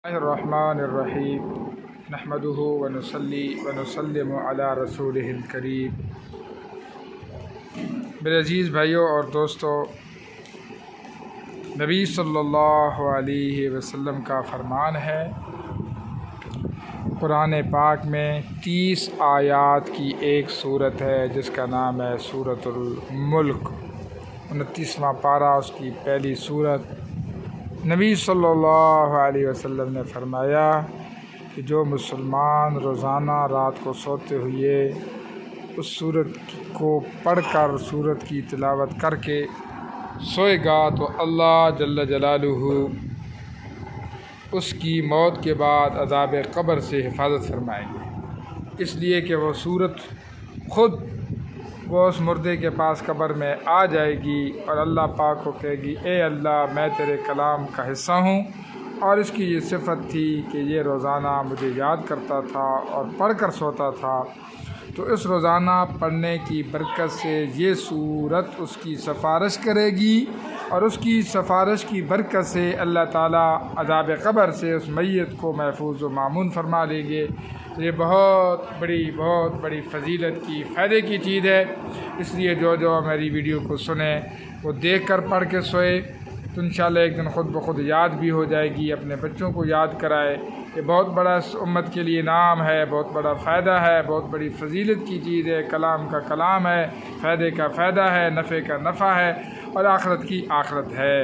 الرحمن الرحیم نحمده ونصلی ونسلم علی رسولہ الکریم۔ میرے عزیز بھائیوں اور دوستو، نبی صلی اللہ علیہ وسلم کا فرمان ہے، قرآن پاک میں 30 آیات کی ایک سورت ہے جس کا نام ہے سورۃ الملک، 29واں پارہ، اس کی پہلی سورت۔ نبی صلی اللہ علیہ وسلم نے فرمایا کہ جو مسلمان روزانہ رات کو سوتے ہوئے اس سورت کو پڑھ کر، سورت کی تلاوت کر کے سوئے گا تو اللہ جل جلالہ اس کی موت کے بعد عذاب قبر سے حفاظت فرمائیں گے، اس لیے کہ وہ سورت خود وہ اس مردے کے پاس قبر میں آ جائے گی اور اللہ پاک کو کہے گی، اے اللہ، میں تیرے کلام کا حصہ ہوں، اور اس کی یہ صفت تھی کہ یہ روزانہ مجھے یاد کرتا تھا اور پڑھ کر سوتا تھا، تو اس روزانہ پڑھنے کی برکت سے یہ سورت اس کی سفارش کرے گی، اور اس کی سفارش کی برکت سے اللہ تعالیٰ عذاب قبر سے اس میت کو محفوظ و مامون فرما لیں گے۔ یہ بہت بڑی فضیلت کی، فائدے کی چیز ہے، اس لیے جو میری ویڈیو کو سنیں وہ دیکھ کر پڑھ کے سوئے تو انشاءاللہ ایک دن خود بخود یاد بھی ہو جائے گی، اپنے بچوں کو یاد کرائے۔ یہ بہت بڑا اس امت کے لیے نام ہے، بہت بڑا فائدہ ہے، بہت بڑی فضیلت کی چیز ہے، کلام کا کلام ہے، فائدے کا فائدہ ہے، نفع کا نفع ہے، اور آخرت کی آخرت ہے۔